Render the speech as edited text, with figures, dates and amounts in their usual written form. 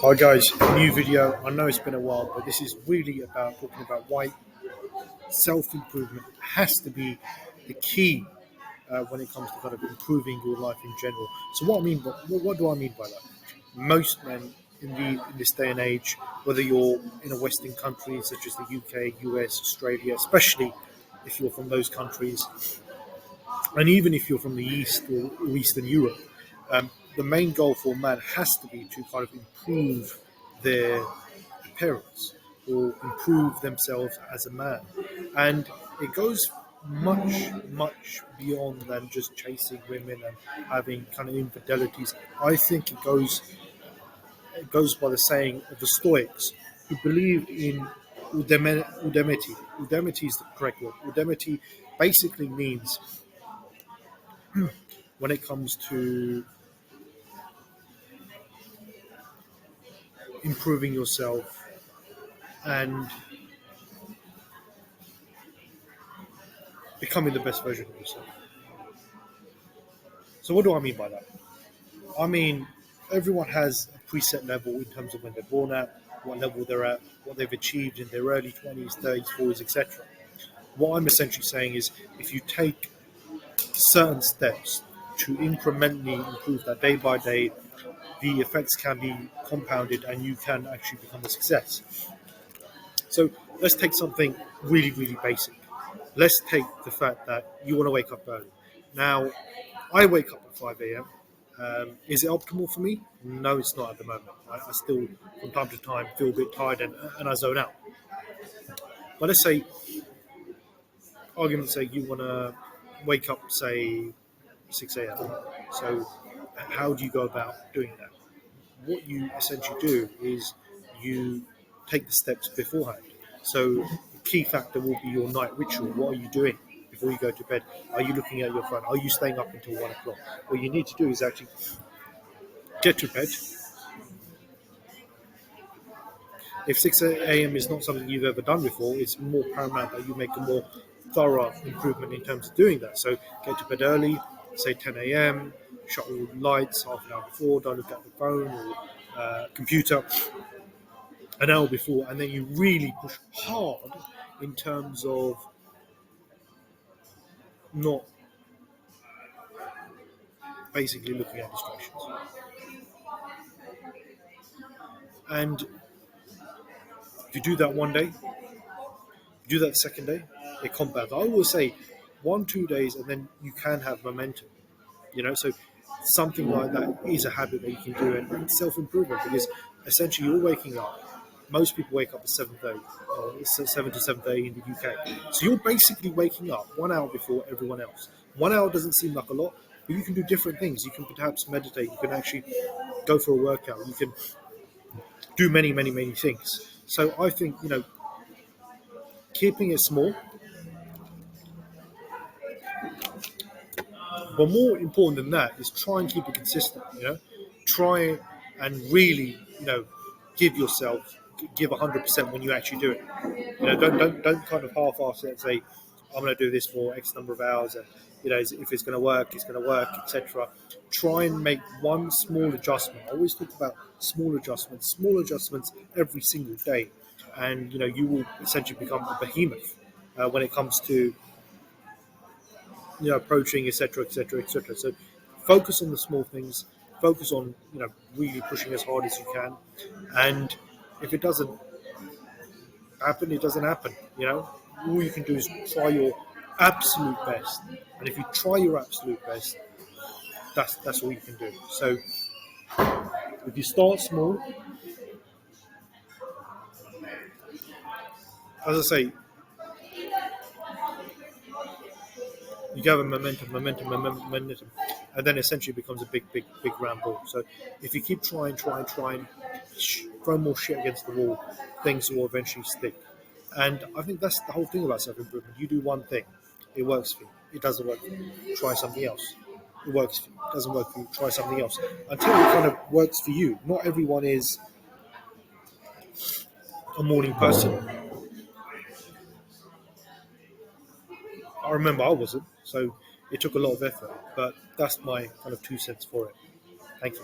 Hi guys, new video. I know it's been a while, but this is really about talking about why self-improvement has to be the key when it comes to kind of improving your life in general. So what do I mean by that? Most men in this day and age, whether you're in a Western country such as the UK, US, Australia, especially if you're from those countries, and even if you're from the East or Eastern Europe, the main goal for a man has to be to kind of improve their appearance or improve themselves as a man. And it goes much beyond than just chasing women and having kind of infidelities. I think it goes by the saying of the Stoics who believed in udemity. Udemity is the correct word. Udemity basically means when it comes to improving yourself and becoming the best version of yourself. So what do I mean by that? I mean, everyone has a preset level in terms of when they're born at, what level they're at, what they've achieved in their early 20s, 30s, 40s, etc. What I'm essentially saying is if you take certain steps to incrementally improve that day by day, the effects can be compounded and you can actually become a success. So let's take something really basic. Let's take the fact that you want to wake up early. Now, I wake up at 5 a.m. Is it optimal for me? No, it's not at the moment. I still, from time to time, feel a bit tired and I zone out. But let's say, argument's sake, you want to wake up, say, 6 a.m. So, how do you go about doing that? What you essentially do is you take the steps beforehand. So the key factor will be your night ritual. What are you doing before you go to bed? Are you looking at your phone? Are you staying up until 1 o'clock? What you need to do is actually get to bed. If 6 a.m. is not something you've ever done before, it's more paramount that you make a more thorough improvement in terms of doing that. So get to bed early, say 10 a.m., shut all the lights half an hour before, don't look at the phone or computer an hour before, and then you really push hard in terms of not basically looking at distractions. And if you do that one day, you do that the second day, it compounds. I always say 1, 2 days, and then you can have momentum. So something like that is a habit that you can do, and self-improvement, because essentially you're waking up. Most people wake up at 7:30, or 7 to 7:30 in the UK. So you're basically waking up 1 hour before everyone else. 1 hour doesn't seem like a lot, but you can do different things. You can perhaps meditate. You can actually go for a workout. You can do many things. So I think keeping it small, but more important than that is try and keep it consistent. Try and really give yourself give 100% when you actually do it. Don't kind of half-ass it and say I'm going to do this for X number of hours, and if it's going to work, it's going to work, etc. Try and make one small adjustment. I always talk about small adjustments every single day, and you will essentially become a behemoth when it comes to approaching, etc. So focus on the small things. Focus on really pushing as hard as you can, and if it doesn't happen, it doesn't happen. All you can do is try your absolute best, and if you try your absolute best, that's all you can do. So if you start small, as I say, you gather momentum, and then essentially it becomes a big round ball. So if you keep trying, throw more shit against the wall, things will eventually stick. And I think that's the whole thing about self-improvement. You do one thing, it works for you. It doesn't work for you, try something else. It works for you. It doesn't work for you, try something else. Until it kind of works for you. Not everyone is a morning person. I remember I wasn't, so it took a lot of effort. But that's my kind of 2 cents for it. Thank you.